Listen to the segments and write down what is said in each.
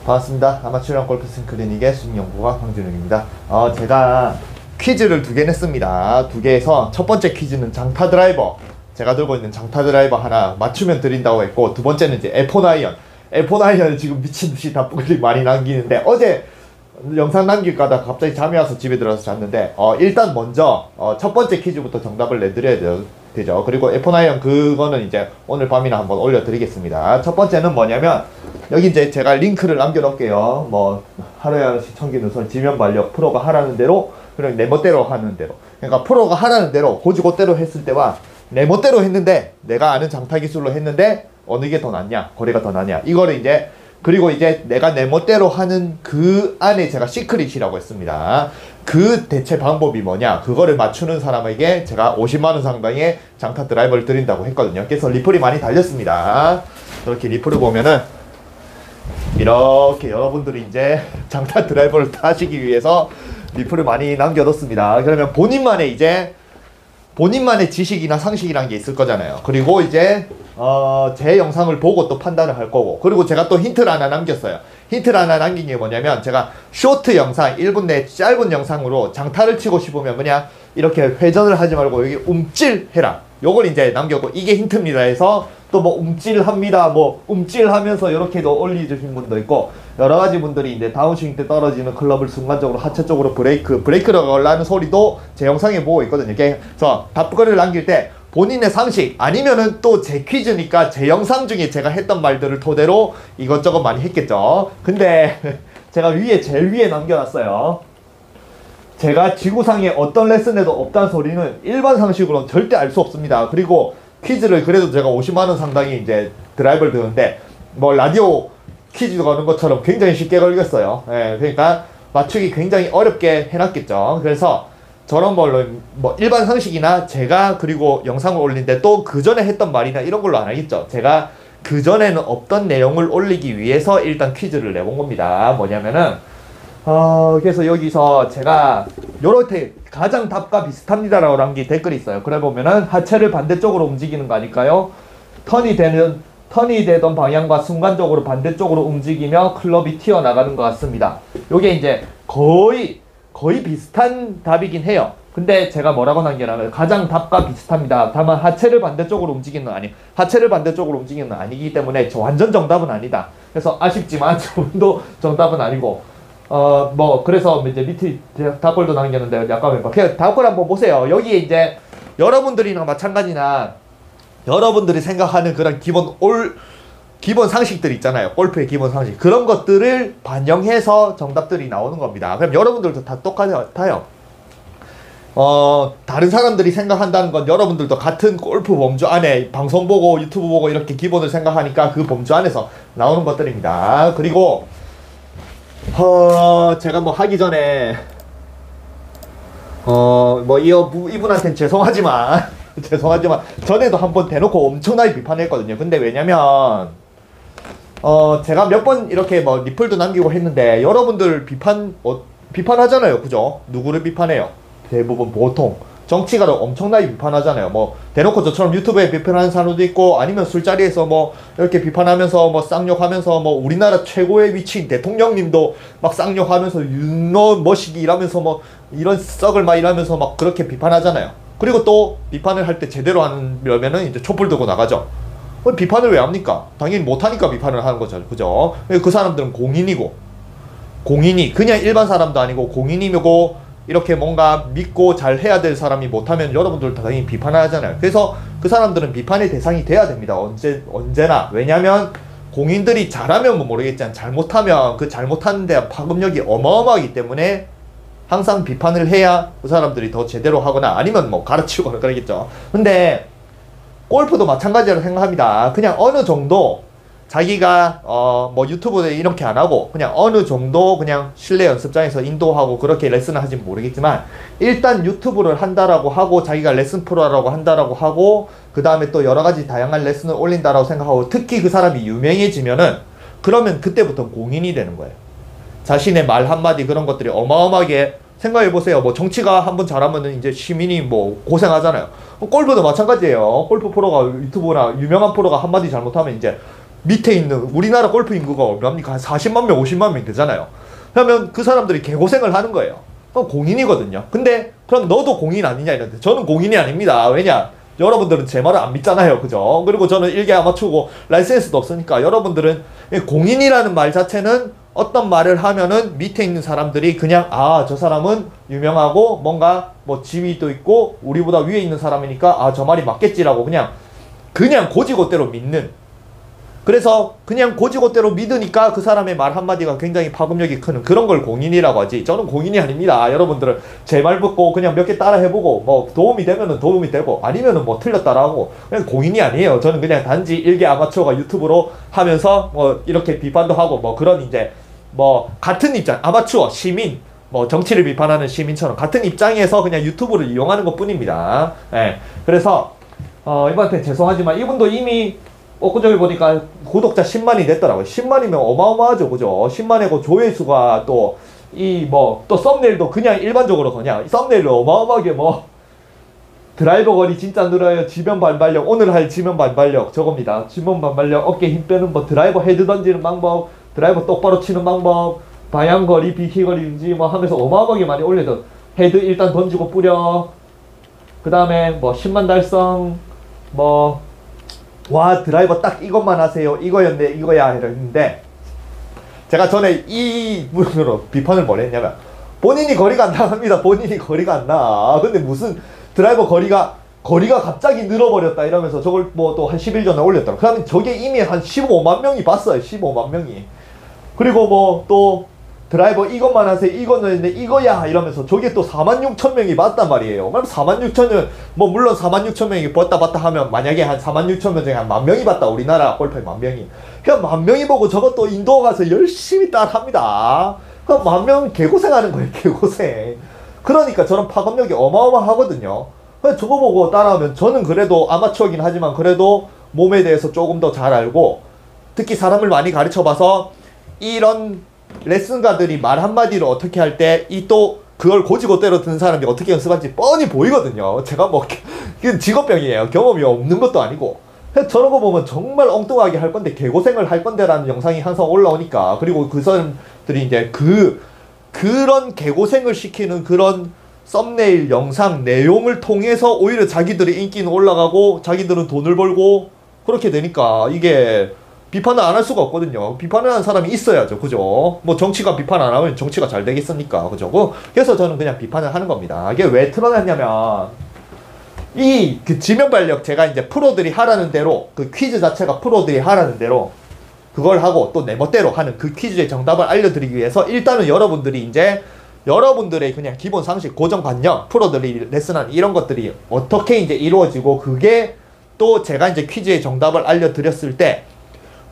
반갑습니다. 아마추어형 골프스윙 클리닉의 스윙연구가 황준욱입니다. 제가 퀴즈를 두 개 냈습니다. 두 개에서 첫 번째 퀴즈는 장타 드라이버, 제가 들고 있는 장타 드라이버 하나 맞추면 드린다고 했고, 두 번째는 이제 F1 아이언. F1 아이언을 지금 미친듯이 답글이 많이 남기는데, 어제 영상 남길까 하다가 갑자기 잠이 와서 집에 들어서 잤는데, 일단 먼저 첫 번째 퀴즈부터 정답을 내드려야 되죠. 그리고 F1 아이언 그거는 이제 오늘 밤이나 한번 올려드리겠습니다. 첫 번째는 뭐냐면, 여기 이제 제가 링크를 남겨놓을게요. 뭐 하루에 하나씩 청기누설 지면 반력, 프로가 하라는 대로, 그리고 내 멋대로 하는 대로. 그러니까 프로가 하라는 대로 고지고대로 했을 때와 내 멋대로 했는데, 내가 아는 장타 기술로 했는데 어느 게 더 낫냐, 거리가 더 낫냐, 이거를 이제, 그리고 이제 내가 내 멋대로 하는 그 안에 제가 시크릿이라고 했습니다. 그 대체 방법이 뭐냐, 그거를 맞추는 사람에게 제가 50만원 상당의 장타 드라이버를 드린다고 했거든요. 그래서 리플이 많이 달렸습니다. 이렇게 리플을 보면은 이렇게 여러분들이 이제 장타 드라이버를 타시기 위해서 리플을 많이 남겨뒀습니다. 그러면 본인만의 지식이나 상식이란 게 있을 거잖아요. 그리고 이제 제 영상을 보고 또 판단을 할 거고, 그리고 제가 또 힌트를 하나 남겼어요. 힌트를 하나 남긴 게 뭐냐면, 제가 쇼트 영상 1분 내 짧은 영상으로 장타를 치고 싶으면 그냥 이렇게 회전을 하지 말고 여기 움찔해라, 요걸 이제 남겼고, 이게 힌트입니다 해서 또 뭐 움찔합니다, 뭐 움찔하면서 이렇게도 올려주신 분도 있고, 여러가지 분들이 이제 다운스윙 때 떨어지는 클럽을 순간적으로 하체 쪽으로 브레이크를 걸라는 소리도 제 영상에 보고 있거든요. 그래서 답글을 남길 때 본인의 상식, 아니면은 또 제 퀴즈니까 제 영상 중에 제가 했던 말들을 토대로 이것저것 많이 했겠죠. 근데 제가 제일 위에 남겨놨어요. 제가 지구상에 어떤 레슨에도 없다는 소리는 일반 상식으로는 절대 알 수 없습니다. 그리고 퀴즈를 그래도 제가 50만원 상당히 이제 드라이버를 드는데, 뭐 라디오 퀴즈 거는 것처럼 굉장히 쉽게 걸렸어요. 예, 그러니까 맞추기 굉장히 어렵게 해놨겠죠. 그래서 저런 걸로 뭐 일반 상식이나 제가 그리고 영상을 올리는데 또 그 전에 했던 말이나 이런 걸로 안 하겠죠. 제가 그 전에는 없던 내용을 올리기 위해서 일단 퀴즈를 내본 겁니다. 뭐냐면은 그래서 여기서 제가 요렇게 가장 답과 비슷합니다 라고 남긴 댓글이 있어요. 그래 보면은 하체를 반대쪽으로 움직이는 거 아닐까요? 턴이 되던 방향과 순간적으로 반대쪽으로 움직이며 클럽이 튀어나가는 것 같습니다. 요게 이제 거의 비슷한 답이긴 해요. 근데 제가 뭐라고 남겨놨냐면, 가장 답과 비슷합니다. 다만 하체를 반대쪽으로 움직이는 건 하체를 반대쪽으로 움직이는 건 아니기 때문에 완전 정답은 아니다. 그래서 아쉽지만 저분도 정답은 아니고, 뭐 그래서 이제 밑에 답글도 남겼는데, 약간 그냥 답글 한번 보세요. 여기에 이제 여러분들이랑 마찬가지나 여러분들이 생각하는 그런 기본 상식들 있잖아요. 골프의 기본 상식, 그런 것들을 반영해서 정답들이 나오는 겁니다. 그럼 여러분들도 다 똑같아요. 다른 사람들이 생각한다는 건 여러분들도 같은 골프 범주 안에, 방송 보고 유튜브 보고 이렇게 기본을 생각하니까 그 범주 안에서 나오는 것들입니다. 그리고 제가 뭐 하기 전에 뭐 이분한테는 죄송하지만 전에도 한번 대놓고 엄청나게 비판했거든요. 근데 왜냐면 제가 몇 번 이렇게 뭐 리플도 남기고 했는데, 여러분들 비판하잖아요. 그죠? 누구를 비판해요? 대부분 보통 정치가를 엄청나게 비판하잖아요. 뭐 대놓고 저처럼 유튜브에 비판하는 사람도 있고, 아니면 술자리에서 뭐 이렇게 비판하면서 뭐 쌍욕하면서, 뭐 우리나라 최고의 위치인 대통령님도 막 쌍욕하면서 멋이기 이러면서 뭐 이런 썩을 막 이러면서 막 그렇게 비판하잖아요. 그리고 또 비판을 할 때 제대로 하려면은 이제 촛불 들고 나가죠. 비판을 왜 합니까? 당연히 못하니까 비판을 하는 거죠. 그죠? 그 사람들은 공인이 그냥 일반 사람도 아니고 공인이고, 이렇게 뭔가 믿고 잘 해야 될 사람이 못하면 여러분들 당연히 비판하잖아요. 그래서 그 사람들은 비판의 대상이 돼야 됩니다. 언제나. 왜냐면 공인들이 잘하면 뭐 모르겠지만, 잘못하면 그 잘못하는 데 파급력이 어마어마하기 때문에 항상 비판을 해야 그 사람들이 더 제대로 하거나, 아니면 뭐 가르치거나 그러겠죠. 근데 골프도 마찬가지라고 생각합니다. 그냥 어느 정도 자기가 뭐 유튜브에 이렇게 안 하고 그냥 어느 정도 그냥 실내 연습장에서 인도하고 그렇게 레슨을 하진 모르겠지만, 일단 유튜브를 한다라고 하고 자기가 레슨 프로라고 한다라고 하고, 그 다음에 또 여러가지 다양한 레슨을 올린다라고 생각하고, 특히 그 사람이 유명해지면은, 그러면 그때부터 공인이 되는 거예요. 자신의 말 한마디 그런 것들이 어마어마하게, 생각해보세요. 뭐 정치가 한번 잘하면은 이제 시민이 뭐 고생하잖아요. 골프도 마찬가지예요. 골프 프로가, 유튜브나 유명한 프로가 한마디 잘못하면 이제 밑에 있는 우리나라 골프 인구가 얼마입니까? 한 40만 명, 50만 명 되잖아요. 그러면 그 사람들이 개고생을 하는 거예요. 그럼 공인이거든요. 근데 그럼 너도 공인 아니냐 이런데 저는 공인이 아닙니다. 왜냐? 여러분들은 제 말을 안 믿잖아요. 그죠? 그리고 저는 일개 아마추어고 라이센스도 없으니까 여러분들은 공인이라는 말 자체는 어떤 말을 하면은 밑에 있는 사람들이 그냥 아, 저 사람은 유명하고 뭔가 뭐 지위도 있고 우리보다 위에 있는 사람이니까 아, 저 말이 맞겠지라고 그냥 고지고대로 믿는, 그래서 그냥 고지고대로 믿으니까 그 사람의 말 한마디가 굉장히 파급력이 크는 그런 걸 공인이라고 하지. 저는 공인이 아닙니다. 여러분들은 제 말 듣고 그냥 몇 개 따라 해보고 뭐 도움이 되면은 도움이 되고 아니면은 뭐 틀렸다라 하고 그냥 공인이 아니에요. 저는 그냥 단지 일개 아마추어가 유튜브로 하면서 뭐 이렇게 비판도 하고 뭐 그런 이제 뭐 같은 입장, 아마추어, 시민, 뭐 정치를 비판하는 시민처럼 같은 입장에서 그냥 유튜브를 이용하는 것 뿐입니다. 예. 그래서 이분한테 죄송하지만 이분도 이미 엊그저께 보니까 구독자 10만이 됐더라고요. 10만이면 어마어마하죠. 그죠? 10만이고 조회수가 또 또 썸네일도 그냥 일반적으로 그냥 썸네일로 어마어마하게 뭐 드라이버 거리 진짜 늘어요. 지면 반발력, 오늘 할 지면 반발력 저겁니다. 지면 반발력, 어깨 힘 빼는 법, 드라이버 헤드 던지는 방법, 드라이버 똑바로 치는 방법, 방향 거리, 비키 거리 유지 뭐 하면서 어마어마하게 많이 올려도 헤드 일단 던지고 뿌려. 그 다음에 뭐 10만 달성 와 드라이버 딱 이것만 하세요 이거였네 이거야 이랬는데 제가 전에 이 분으로 비판을 뭘 했냐면 본인이 거리가 안 나갑니다. 본인이 거리가 안 나. 근데 무슨 드라이버 거리가 갑자기 늘어버렸다 이러면서 저걸 뭐 또 한 10일 전에 올렸더라. 그러면 저게 이미 한 15만 명이 봤어요. 15만 명이. 그리고 뭐 또 드라이버 이것만 하세요 이거는 이거야 이러면서 저게 또 46,000명이 봤단 말이에요. 그럼 46,000명 뭐 물론 46,000명이 봤다 하면 만약에 한 46,000명 중에 한 10,000명이 봤다. 우리나라 골프의 10,000명이. 그냥 10,000명이 보고 저것도 인도 가서 열심히 따라합니다. 그럼 10,000명 개고생하는 거예요. 개고생. 그러니까 저런 파급력이 어마어마하거든요. 저거 보고 따라하면 저는 그래도 아마추어긴 하지만 그래도 몸에 대해서 조금 더 잘 알고 특히 사람을 많이 가르쳐봐서 이런 레슨가들이 말 한마디로 어떻게 할 때 또 그걸 고지고대로 듣는 사람이 어떻게 연습할지 뻔히 보이거든요. 제가 뭐 직업병이에요. 경험이 없는 것도 아니고. 저런 거 보면 정말 엉뚱하게 할 건데 개고생을 할 건데라는 영상이 항상 올라오니까. 그리고 그 사람들이 이제 그런 개고생을 시키는 그런 썸네일 영상 내용을 통해서 오히려 자기들의 인기는 올라가고 자기들은 돈을 벌고 그렇게 되니까 이게 비판을 안 할 수가 없거든요. 비판을 하는 사람이 있어야죠. 그죠? 뭐 정치가 비판 안 하면 정치가 잘 되겠습니까? 그죠? 그래서 저는 그냥 비판을 하는 겁니다. 이게 왜 틀어놨냐면 그 지면발력 제가 이제 프로들이 하라는 대로 그 퀴즈 자체가 프로들이 하라는 대로 그걸 하고 또 내 멋대로 하는 그 퀴즈의 정답을 알려드리기 위해서 일단은 여러분들이 이제 여러분들의 그냥 기본 상식, 고정관념, 프로들이 레슨한 이런 것들이 어떻게 이제 이루어지고 그게 또 제가 이제 퀴즈의 정답을 알려드렸을 때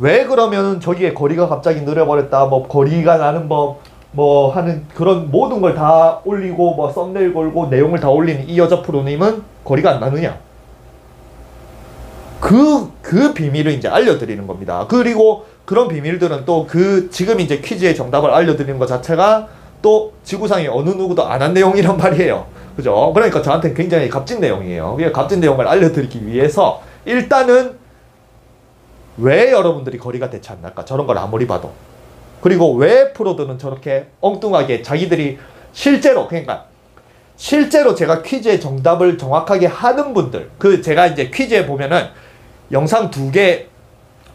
왜 그러면 저기에 거리가 갑자기 느려버렸다, 뭐 거리가 나는 법, 뭐 하는 그런 모든 걸 다 올리고 뭐 썸네일 걸고 내용을 다 올리는 이 여자 프로님은 거리가 안 나느냐? 그 비밀을 이제 알려드리는 겁니다. 그리고 그런 비밀들은 또 지금 이제 퀴즈의 정답을 알려드리는 것 자체가 또 지구상에 어느 누구도 안 한 내용이란 말이에요. 그죠? 그러니까 저한테는 굉장히 값진 내용이에요. 값진 내용을 알려드리기 위해서 일단은 왜 여러분들이 거리가 대체 안 날까? 저런 걸 아무리 봐도. 그리고 왜 프로들은 저렇게 엉뚱하게 자기들이 실제로 제가 퀴즈의 정답을 정확하게 하는 분들, 제가 이제 퀴즈에 보면은 영상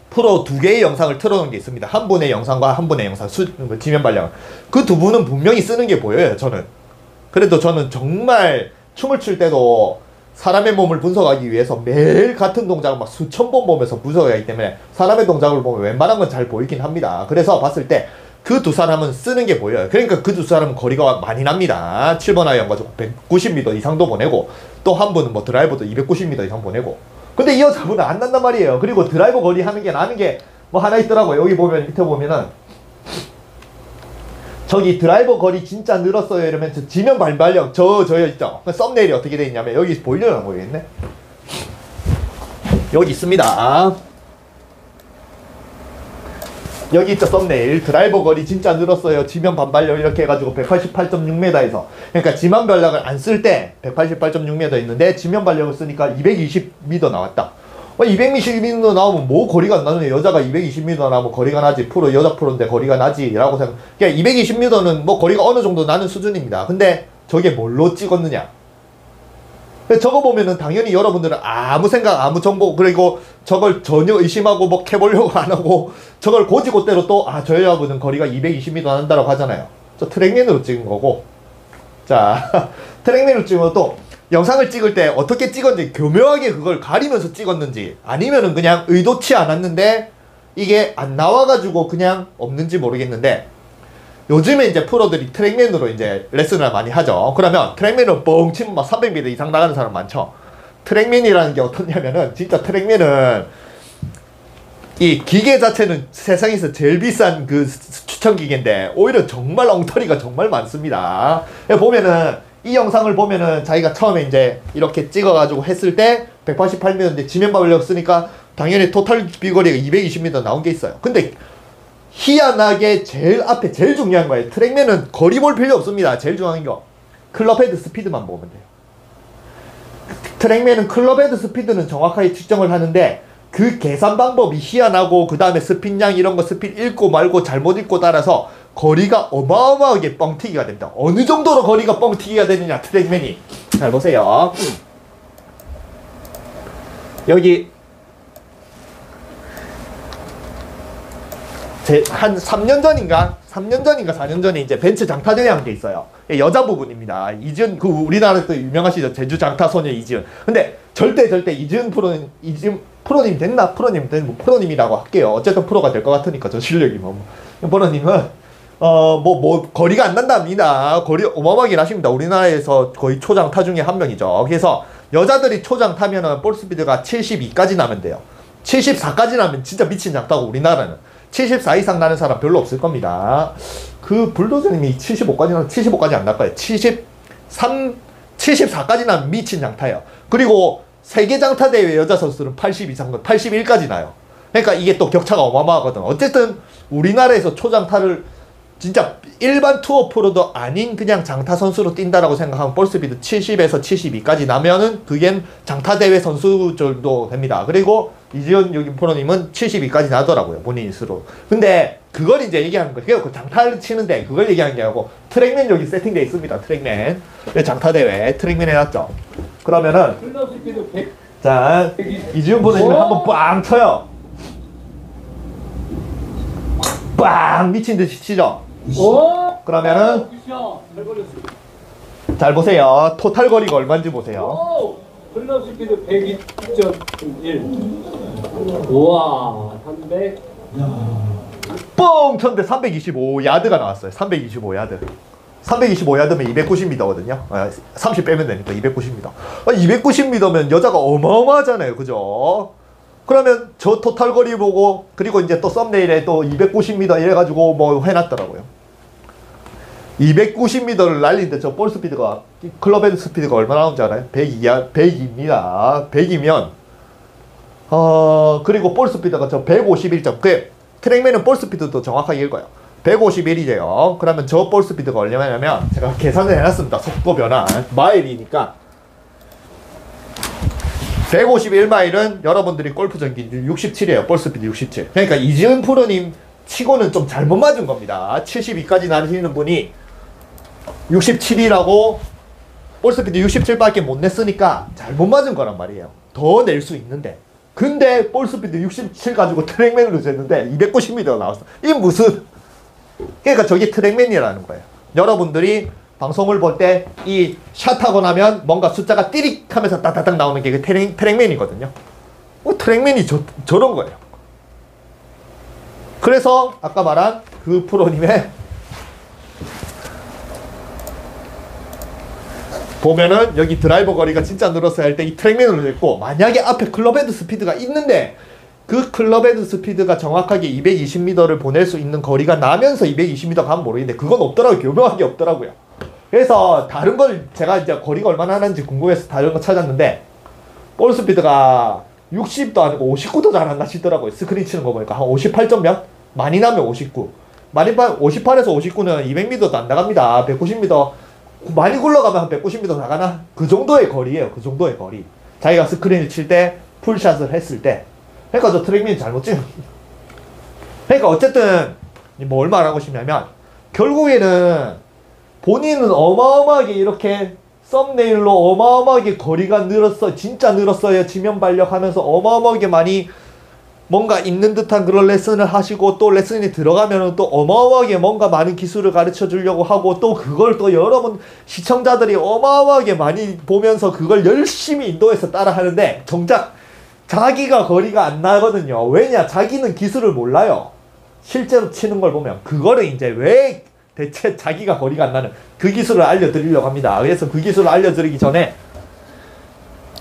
프로 2개의 영상을 틀어놓은 게 있습니다. 한 분의 영상과 한 분의 영상, 지면 발령. 그 두 분은 분명히 쓰는 게 보여요, 저는. 그래도 저는 정말 춤을 출 때도 사람의 몸을 분석하기 위해서 매일 같은 동작을 막 수천 번 보면서 분석을 하기 때문에 사람의 동작을 보면 웬만한 건 잘 보이긴 합니다. 그래서 봤을 때 그 두 사람은 쓰는 게 보여요. 그러니까 그 두 사람은 거리가 많이 납니다. 7번 아이언 가지고 190m 이상도 보내고 또 한 분은 뭐 드라이버도 290m 이상 보내고. 근데 이 여자분은 안 난단 말이에요. 그리고 드라이버 거리 하는 게 나는 게 뭐 하나 있더라고요. 여기 보면 밑에 보면은 저기 드라이버 거리 진짜 늘었어요 이러면 저 지면 발발력 저 있죠. 썸네일이 어떻게 돼 있냐면 여기 보이려나 모르겠네. 여기 있습니다. 여기 있죠. 썸네일 드라이버 거리 진짜 늘었어요 지면 반발력 이렇게 해가지고 188.6m에서 그러니까 지면 발력을 안 쓸 때 188.6m 있는데 지면 발력을 쓰니까 220m 나왔다. 220m 나오면 뭐 거리가 안 나느냐. 여자가 220m 나오면 거리가 나지. 여자 프로인데 거리가 나지. 라고 생각. 그러니까 220m는 뭐 거리가 어느 정도 나는 수준입니다. 근데 저게 뭘로 찍었느냐. 저거 보면은 당연히 여러분들은 아무 생각, 아무 정보, 그리고 저걸 전혀 의심하고 뭐 캐보려고 안 하고 저걸 고지고대로 또, 저 여자분은 거리가 220m 난다라고 하잖아요. 저 트랙맨으로 찍은 거고. 자, 트랙맨으로 찍으면 또 영상을 찍을 때 어떻게 찍었는지 교묘하게 그걸 가리면서 찍었는지 아니면은 그냥 의도치 않았는데 이게 안 나와가지고 그냥 없는지 모르겠는데 요즘에 이제 프로들이 트랙맨으로 이제 레슨을 많이 하죠. 그러면 트랙맨으로 뻥 치면 막 300m 이상 나가는 사람 많죠. 트랙맨이라는 게 어떻냐면은 진짜 트랙맨은 이 기계 자체는 세상에서 제일 비싼 그 추천 기계인데 오히려 정말 엉터리가 정말 많습니다. 보면은 이 영상을 보면은 자기가 처음에 이제 이렇게 찍어가지고 했을 때 188m인데 지면바울력 쓰니까 당연히 토탈 비거리가 220m 나온 게 있어요. 근데 희한하게 제일 앞에 제일 중요한 거예요. 트랙맨은 거리 볼 필요 없습니다. 제일 중요한 거 클럽 헤드 스피드만 보면 돼요. 트랙맨은 클럽 헤드 스피드는 정확하게 측정을 하는데 그 계산 방법이 희한하고 그 다음에 스핀량 이런 거 스핀 읽고 말고 잘못 읽고 따라서 거리가 어마어마하게 뻥튀기가 됩니다. 어느 정도로 거리가 뻥튀기가 되느냐 트랙맨이. 잘 보세요. 여기 한 3년 전인가 4년 전에 이제 벤츠 장타대회 한 게 있어요. 여자 부분입니다. 이지은, 그 우리나라에서 유명하시죠. 제주 장타 소녀 이지은. 근데 절대 이지은 프로님 됐나? 프로님이라고 할게요. 어쨌든 프로가 될 것 같으니까 저 실력이 뭐. 프로님은 거리가 안 난답니다. 거리 어마어마하게 나십니다. 우리나라에서 거의 초장타 중에 한 명이죠. 그래서 여자들이 초장 타면은 볼 스피드가 72까지 나면 돼요. 74까지 나면 진짜 미친 장타고 우리나라는 74 이상 나는 사람 별로 없을 겁니다. 그 불도저님이 75까지 안 날 거예요. 74까지 나면 미친 장타예요. 그리고 세계 장타 대회 여자 선수들은 80 이상, 81까지 나요. 그러니까 이게 또 격차가 어마어마하거든. 어쨌든 우리나라에서 초장타를 진짜 일반 투어 프로도 아닌 그냥 장타 선수로 뛴다라고 생각하면 볼스피드 70에서 72까지 나면은 그게 장타 대회 선수 정도 됩니다. 그리고 이지은 여기 프로님은 72까지 나더라고요. 본인 스스로. 근데 그걸 이제 얘기하는 거예요. 그 장타를 치는데 그걸 얘기하는 게 아니고 트랙맨 여기 세팅되어 있습니다. 트랙맨. 장타 대회 트랙맨 해놨죠. 그러면은 자 이지은 프로님은 한번 빵 쳐요. 빵 미친 듯이 치죠. 그러면은 잘 보세요. 토탈 거리가 얼마인지 보세요. 클럽 스피드 102.1. 우와, 300. 뻥 쳤는데 325 야드가 나왔어요. 325 야드. 325 야드면 290m거든요. 30 빼면 되니까 290m. 290m면 여자가 어마어마하잖아요. 그죠? 그러면 저 토탈 거리 보고 그리고 이제 또 썸네일에 또 290m 이래가지고 뭐 해놨더라고요. 290m를 날리는데 저 볼 스피드가 클럽 헤드 스피드가 얼마나 나오는지 알아요? 100입니다. 100이면 그리고 볼 스피드가 저 151점. 그 트랙맨은 볼 스피드도 정확하게 읽어요. 151이래요. 그러면 저 볼 스피드가 얼마냐면 제가 계산을 해놨습니다. 속도 변화 마일이니까 151마일은 여러분들이 골프 전기 67이에요. 볼 스피드 67. 그러니까 이지은 프로님 치고는 좀 잘못 맞은 겁니다. 72까지 나시는 분이 67이라고 볼 스피드 67밖에 못 냈으니까 잘못 맞은 거란 말이에요. 더 낼 수 있는데. 근데 볼 스피드 67 가지고 트랙맨으로 쟀는데 290m 나왔어. 이게 무슨. 그러니까 저게 트랙맨이라는 거예요. 여러분들이 방송을 볼 때 이 샷하고 나면 뭔가 숫자가 띠릭 하면서 따다닥 나오는 게 그 트랙맨이거든요. 트랙맨이 저런 거예요. 그래서 아까 말한 그 프로님의 보면은 여기 드라이버 거리가 진짜 늘었어야 할 때 이 트랙맨으로 됐고 만약에 앞에 클럽헤드 스피드가 있는데 그 클럽헤드 스피드가 정확하게 220m를 보낼 수 있는 거리가 나면서 220m 가면 모르겠는데 그건 없더라고요. 교묘하게 없더라고요. 그래서 다른 걸 제가 이제 거리가 얼마나 하는지 궁금해서 다른 거 찾았는데 볼 스피드가 60도 아니고 59도 잘 안 나시더라고요. 스크린 치는 거 보니까 한 58점 몇? 많이 나면 59. 58에서 59는 200m도 안 나갑니다. 190m 많이 굴러가면 한 190m 나가나? 그 정도의 거리예요. 그 정도의 거리. 자기가 스크린을 칠 때 풀샷을 했을 때, 그러니까 저 트랙맨이 잘못 찍은. 그러니까 어쨌든 뭘 말하고 싶냐면 결국에는 본인은 어마어마하게 이렇게 썸네일로 어마어마하게 거리가 늘었어, 진짜 늘었어요, 지면 발력하면서 어마어마하게 많이 뭔가 있는 듯한 그런 레슨을 하시고, 또 레슨이 들어가면은 또 어마어마하게 뭔가 많은 기술을 가르쳐 주려고 하고, 또 그걸 또 여러분 시청자들이 어마어마하게 많이 보면서 그걸 열심히 인도해서 따라 하는데 정작 자기가 거리가 안 나거든요. 왜냐? 자기는 기술을 몰라요. 실제로 치는 걸 보면. 그거를 이제 왜 대체 자기가 거리가 안 나는 그 기술을 알려드리려고 합니다. 그래서 그 기술을 알려드리기 전에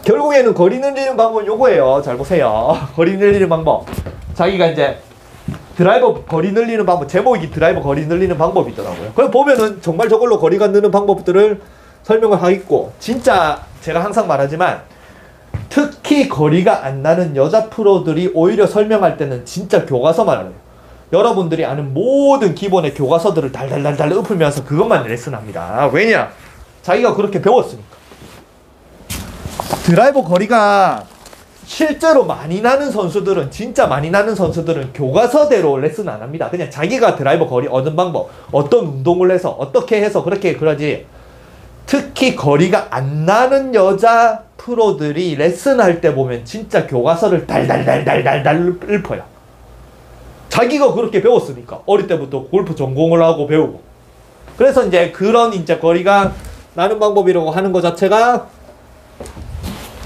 결국에는 거리 늘리는 방법은 요거예요. 잘 보세요. 거리 늘리는 방법. 자기가 이제 드라이버 거리 늘리는 방법, 제목이 드라이버 거리 늘리는 방법이더라고요. 그럼 보면은 정말 저걸로 거리가 느는 방법들을 설명을 하겠고, 진짜 제가 항상 말하지만 특히 거리가 안 나는 여자 프로들이 오히려 설명할 때는 진짜 교과서만 알아요. 여러분들이 아는 모든 기본의 교과서들을 달달달달 읊으면서 그것만 레슨합니다. 왜냐? 자기가 그렇게 배웠으니까. 드라이버 거리가 실제로 많이 나는 선수들은, 진짜 많이 나는 선수들은 교과서대로 레슨 안 합니다. 그냥 자기가 드라이버 거리 얻은 방법, 어떤 운동을 해서 어떻게 해서 그렇게 그러지. 특히 거리가 안 나는 여자 프로들이 레슨할 때 보면 진짜 교과서를 달달달달달달 읊어요. 자기가 그렇게 배웠으니까. 어릴 때부터 골프 전공을 하고 배우고. 그래서 이제 그런 이제 거리가 나는 방법이라고 하는 것 자체가,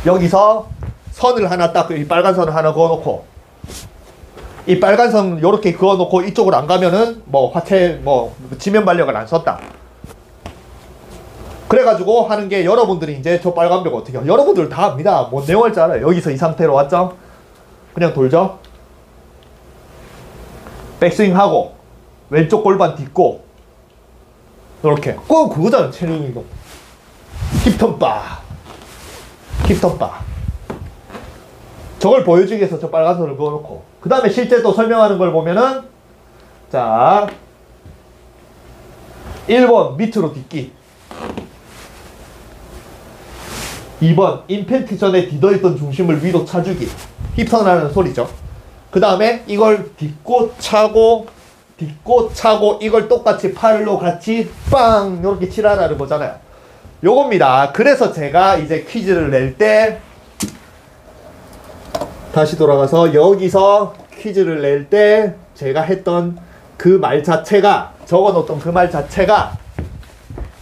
여기서 선을 하나 딱, 이 빨간 선을 하나 그어놓고, 이 빨간 선 요렇게 그어놓고 이쪽으로 안 가면은 뭐 화체 뭐 지면 발력을 안 썼다. 그래가지고 하는 게, 여러분들이 이제 저 빨간 벽 어떻게 해요? 여러분들 다 압니다. 뭔 내용할 줄 알아요. 여기서 이 상태로 왔죠? 그냥 돌죠? 백스윙하고 왼쪽 골반 딛고 이렇게 꼭 그거잖아. 체중 이동. 힙턴바. 힙턴바. 저걸 보여주기 위해서 저 빨간 선을 그어놓고, 그 다음에 실제 또 설명하는 걸 보면은, 자 1번 밑으로 딛기, 2번 임팩트 전에 디뎌있던 중심을 위로 차주기, 힙턴하는 소리죠. 그 다음에 이걸 딛고 차고 이걸 똑같이 팔로 같이 빵 요렇게 치라라는 거잖아요. 요겁니다. 그래서 제가 이제 퀴즈를 낼 때, 다시 돌아가서 여기서 퀴즈를 낼 때 제가 했던 그 말 자체가, 적어놓던 그 말 자체가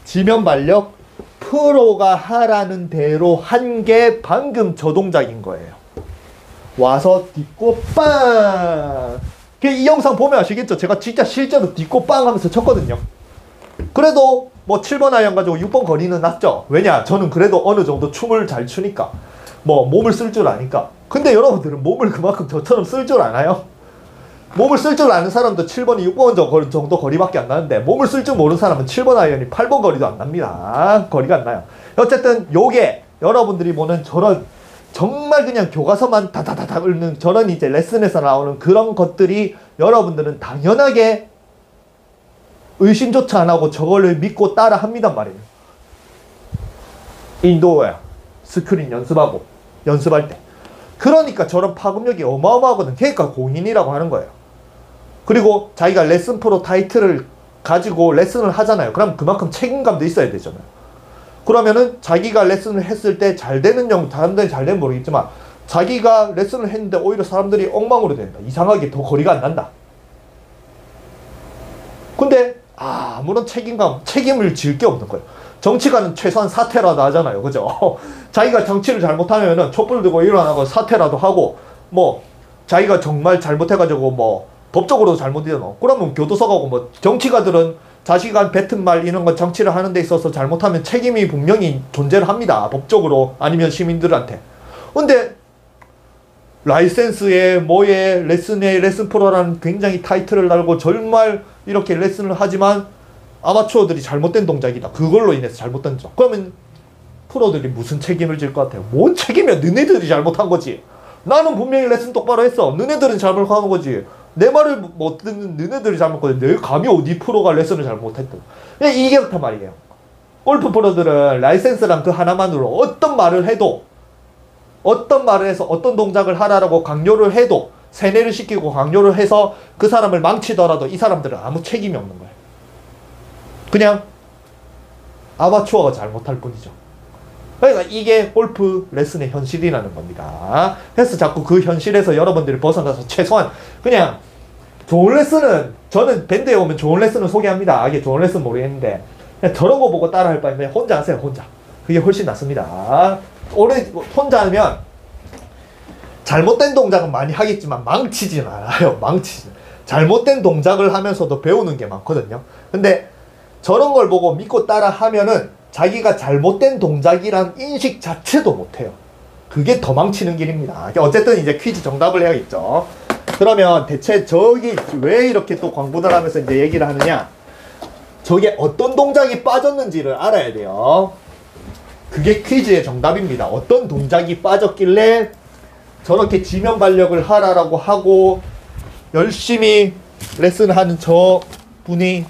지면 발력 프로가 하라는 대로 한 게 방금 저 동작인 거예요. 와서 딛고 빵. 이 영상 보면 아시겠죠? 제가 진짜 실제로 딛고 빵 하면서 쳤거든요. 그래도 뭐 7번 아이언 가지고 6번 거리는 났죠. 왜냐? 저는 그래도 어느 정도 춤을 잘 추니까, 뭐 몸을 쓸 줄 아니까. 근데 여러분들은 몸을 그만큼 저처럼 쓸 줄 아나요? 몸을 쓸 줄 아는 사람도 7번이 6번 정도 거리밖에 안 나는데, 몸을 쓸 줄 모르는 사람은 7번 아이언이 8번 거리도 안 납니다. 거리가 안 나요. 어쨌든 요게 여러분들이 보는 저런 정말 그냥 교과서만 다다다다 읊는 저런 이제 레슨에서 나오는 그런 것들이, 여러분들은 당연하게 의심조차 안 하고 저거를 믿고 따라 합니단 말이에요. 인도어야 스크린 연습할 때. 그러니까 저런 파급력이 어마어마하거든. 그러니까 공인이라고 하는 거예요. 그리고 자기가 레슨 프로 타이틀을 가지고 레슨을 하잖아요. 그럼 그만큼 책임감도 있어야 되잖아요. 그러면은 자기가 레슨을 했을 때 잘 되는 사람들이 잘 되면 모르겠지만, 자기가 레슨을 했는데 오히려 사람들이 엉망으로 된다. 이상하게 더 거리가 안 난다. 근데 아무런 책임을 질 게 없는 거예요. 정치가는 최소한 사퇴라도 하잖아요. 그죠? 자기가 정치를 잘못하면은 촛불 들고 일어나고 사퇴라도 하고, 뭐 자기가 정말 잘못해가지고 뭐 법적으로 잘못이잖아. 그러면 교도소 가고, 뭐 정치가들은 자식한 뱉은 말 이런 건 정치를 하는 데 있어서 잘못하면 책임이 분명히 존재를 합니다. 법적으로, 아니면 시민들한테. 근데 라이센스에 뭐에 레슨에 레슨 프로라는 굉장히 타이틀을 달고 정말 이렇게 레슨을 하지만 아마추어들이 잘못된 동작이다. 그걸로 인해서 잘못된 점. 그러면 프로들이 무슨 책임을 질 것 같아요? 뭔 책임이야? 너네들이 잘못한 거지. 나는 분명히 레슨 똑바로 했어. 너네들은 잘못하는 거지. 내 말을 못 듣는 너네들이 잘못했거든. 내가 감히 어디 프로가 레슨을 잘못했다. 이게 그렇단 말이에요. 골프 프로들은 라이센스랑 그 하나만으로 어떤 말을 해도 어떤 말을 해서 어떤 동작을 하라고 강요를 해도 세뇌를 시키고 강요를 해서 그 사람을 망치더라도 이 사람들은 아무 책임이 없는 거예요. 그냥 아마추어가 잘못할 뿐이죠. 그러니까 이게 골프 레슨의 현실이라는 겁니다. 그래서 자꾸 그 현실에서 여러분들이 벗어나서 최소한 그냥 좋은 레슨은, 저는 밴드에 오면 좋은 레슨을 소개합니다. 이게 좋은 레슨 모르겠는데 그냥 저런 거 보고 따라 할 바에 그냥 혼자 하세요. 혼자. 그게 훨씬 낫습니다. 혼자 하면 잘못된 동작은 많이 하겠지만 망치진 않아요. 잘못된 동작을 하면서도 배우는 게 많거든요. 근데 저런 걸 보고 믿고 따라 하면은 자기가 잘못된 동작이란 인식 자체도 못해요. 그게 더 망치는 길입니다. 어쨌든 이제 퀴즈 정답을 해야겠죠. 그러면 대체 저기 왜 이렇게 또 광분을 하면서 이제 얘기를 하느냐? 저게 어떤 동작이 빠졌는지를 알아야 돼요. 그게 퀴즈의 정답입니다. 어떤 동작이 빠졌길래 저렇게 지면 발력을 하라고 하고 열심히 레슨하는 저 분이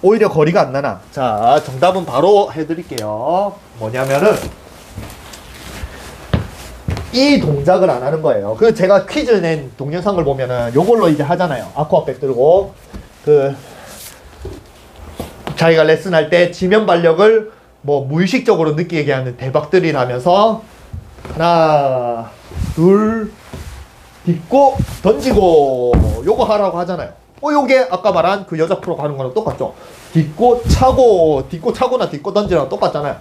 오히려 거리가 안 나나. 자, 정답은 바로 해드릴게요. 뭐냐면은 이 동작을 안 하는 거예요. 그 제가 퀴즈 낸 동영상을 보면은 요걸로 이제 하잖아요. 아쿠아백 들고 자기가 레슨할 때 지면 발력을 뭐 무의식적으로 느끼게 하는 대박들이 하면서 하나, 둘, 딛고 던지고 요거 하라고 하잖아요. 요게 아까 말한 그 여자 프로가 하는 거랑 똑같죠. 딛고 차고나 딛고 던지랑 똑같잖아요.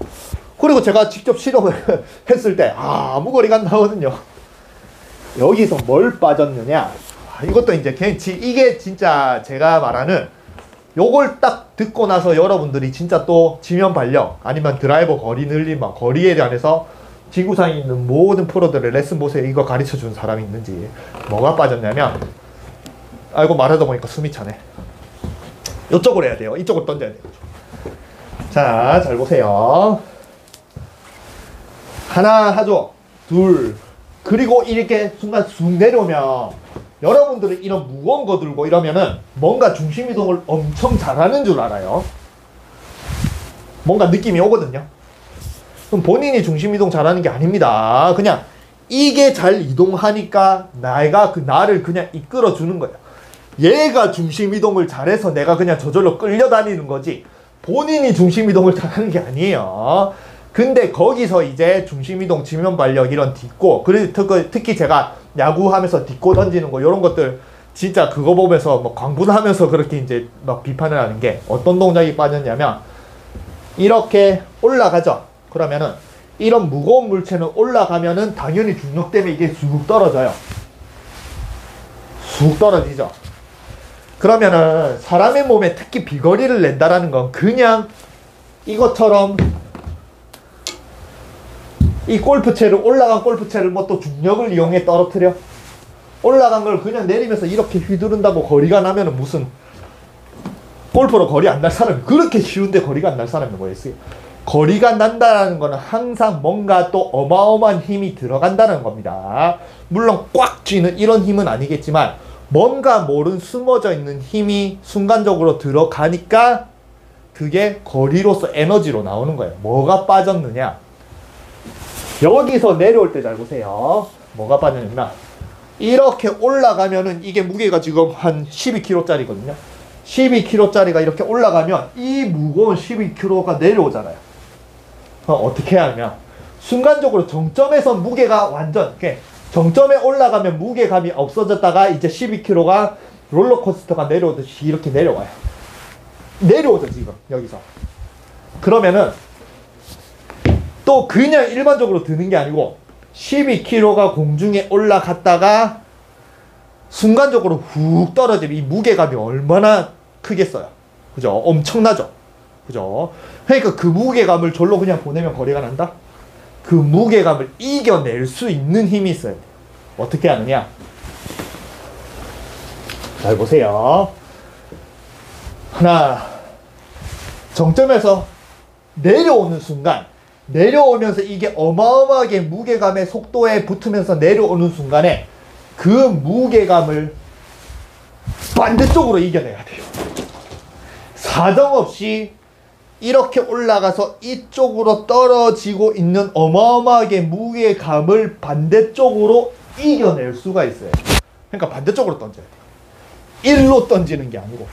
그리고 제가 직접 실험을 했을 때 아무 거리가 안 나거든요. 여기서 뭘 빠졌느냐, 이것도 이제 이게 진짜 제가 말하는 요걸 딱 듣고 나서 여러분들이 진짜 또 지면 발력 아니면 드라이버 거리 늘림, 거리에 대해서 지구상에 있는 모든 프로들의 레슨 보세요. 이거 가르쳐 준 사람이 있는지. 뭐가 빠졌냐면, 아이고 말하다 보니까 숨이 차네. 이쪽으로 해야 돼요. 이쪽으로 던져야 돼요. 자, 잘 보세요. 하나 하죠. 둘. 그리고 이렇게 순간 쑥 내려오면 여러분들은 이런 무거운 거 들고 이러면은 뭔가 중심 이동을 엄청 잘하는 줄 알아요. 뭔가 느낌이 오거든요. 그럼 본인이 중심 이동 잘하는 게 아닙니다. 그냥 이게 잘 이동하니까 내가 나를 그냥 이끌어 주는 거예요. 얘가 중심 이동을 잘해서 내가 그냥 저절로 끌려다니는 거지 본인이 중심 이동을 잘하는 게 아니에요. 근데 거기서 이제 중심 이동, 지면 발력 이런 딛고, 그리고 특히 제가 야구하면서 딛고 던지는 거 이런 것들 진짜 그거 보면서 뭐 광분하면서 그렇게 이제 막 비판을 하는 게 어떤 동작이 빠졌냐면 이렇게 올라가죠. 그러면은 이런 무거운 물체는 올라가면은 당연히 중력 때문에 이게 쑥 떨어져요. 쑥 떨어지죠. 그러면은 사람의 몸에 특히 비거리를 낸다라는 건 그냥 이것처럼 이 골프채를, 올라간 골프채를 뭐 또 중력을 이용해 떨어뜨려? 올라간 걸 그냥 내리면서 이렇게 휘두른다고 거리가 나면은 무슨 골프로 거리 안 날 사람이, 그렇게 쉬운데 거리가 안 날 사람이 뭐였어요? 거리가 난다는 거는 항상 뭔가 또 어마어마한 힘이 들어간다는 겁니다. 물론 꽉 쥐는 이런 힘은 아니겠지만 뭔가 모른 숨어져 있는 힘이 순간적으로 들어가니까 그게 거리로서 에너지로 나오는 거예요. 뭐가 빠졌느냐? 여기서 내려올 때 잘 보세요. 뭐가 빠졌냐면 이렇게 올라가면은 이게 무게가 지금 한 12kg짜리거든요. 12kg짜리가 이렇게 올라가면 이 무거운 12kg가 내려오잖아요. 어떻게 하냐면 순간적으로 정점에서 무게가 완전 정점에 올라가면 무게감이 없어졌다가 이제 12kg가 롤러코스터가 내려오듯이 이렇게 내려와요. 내려오죠 지금 여기서. 그러면은 또 그냥 일반적으로 드는 게 아니고 12kg가 공중에 올라갔다가 순간적으로 훅 떨어지면 이 무게감이 얼마나 크겠어요. 그죠? 엄청나죠? 그죠? 그러니까 그 무게감을 절로 그냥 보내면 거리가 난다? 그 무게감을 이겨낼 수 있는 힘이 있어야 돼요. 어떻게 하느냐? 잘 보세요. 하나, 정점에서 내려오는 순간, 내려오면서 이게 어마어마하게 무게감의 속도에 붙으면서 내려오는 순간에 그 무게감을 반대쪽으로 이겨내야 돼요. 사정없이 이렇게 올라가서 이쪽으로 떨어지고 있는 어마어마하게 무게감을 반대쪽으로 이겨낼 수가 있어요. 그러니까 반대쪽으로 던져야 돼요. 일로 던지는 게 아니고.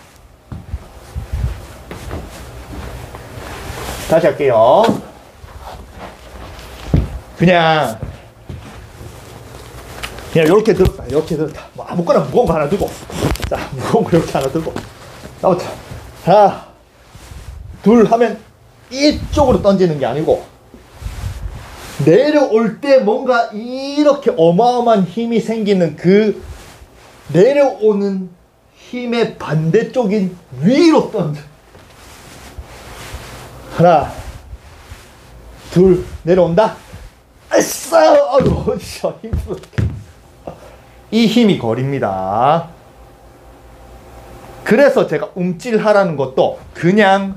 다시 할게요. 그냥 이렇게 들었다, 이렇게 들었다. 뭐 아무거나 무거운 거 하나 들고, 자, 무거운 거 이렇게 하나 들고, 나오자. 하나, 둘 하면 이쪽으로 던지는 게 아니고, 내려올 때 뭔가 이렇게 어마어마한 힘이 생기는 그 내려오는 힘의 반대쪽인 위로 던져. 하나, 둘, 내려온다. 아싸! 아유, 진짜 힘들어. 이 힘이 거리입니다. 그래서 제가 움찔하라는 것도 그냥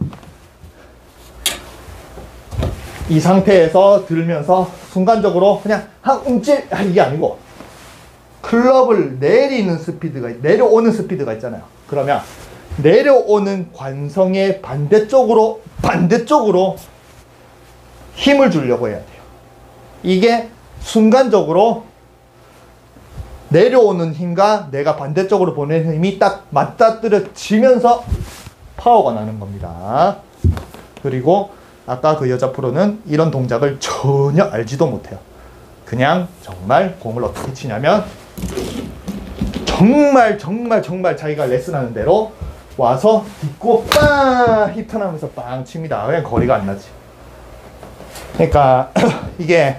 이 상태에서 들면서 순간적으로 그냥 한 움찔 이게 아니고 클럽을 내리는 스피드가, 내려오는 스피드가 있잖아요. 그러면 내려오는 관성의 반대쪽으로 힘을 주려고 해야 돼요. 이게 순간적으로 내려오는 힘과 내가 반대쪽으로 보내는 힘이 딱 맞닥뜨려지면서 파워가 나는 겁니다. 그리고 아까 그 여자 프로는 이런 동작을 전혀 알지도 못해요. 그냥 정말 공을 어떻게 치냐면 정말 자기가 레슨하는 대로 와서 딛고 빵 히트하면서 빵 칩니다. 그냥 거리가 안 나지. 그러니까 이게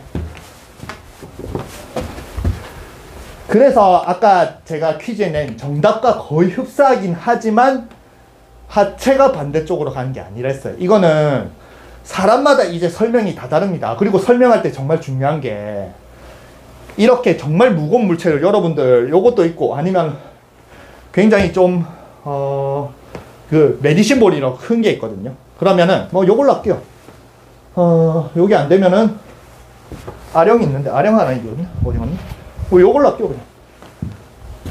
그래서 아까 제가 퀴즈에 낸 정답과 거의 흡사하긴 하지만 하체가 반대쪽으로 가는 게 아니라 했어요. 이거는 사람마다 이제 설명이 다 다릅니다. 그리고 설명할 때 정말 중요한 게 이렇게 정말 무거운 물체를 여러분들 요것도 있고 아니면 굉장히 좀 그 메디신 볼이라고 큰 게 있거든요. 그러면은 뭐 요걸로 할게요. 요게 안 되면은 아령이 있는데 아령 하나 있거든요. 어디 갔니? 뭐 요걸로 할게요. 그냥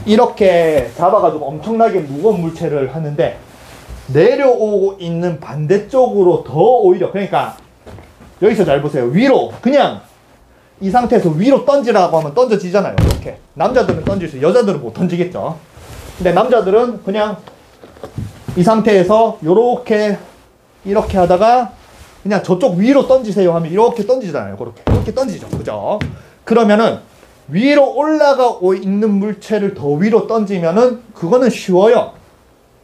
이렇게 잡아가지고 엄청나게 무거운 물체를 하는데 내려오고 있는 반대쪽으로 더 오히려, 그러니까 여기서 잘 보세요. 위로 그냥 이 상태에서 위로 던지라고 하면 던져지잖아요. 이렇게 남자들은 던질 수, 여자들은 못 던지겠죠. 근데 남자들은 그냥 이 상태에서 요렇게 이렇게 하다가 그냥 저쪽 위로 던지세요 하면 이렇게 던지잖아요. 이렇게 던지죠. 그죠? 그러면은 위로 올라가고 있는 물체를 더 위로 던지면은 그거는 쉬워요.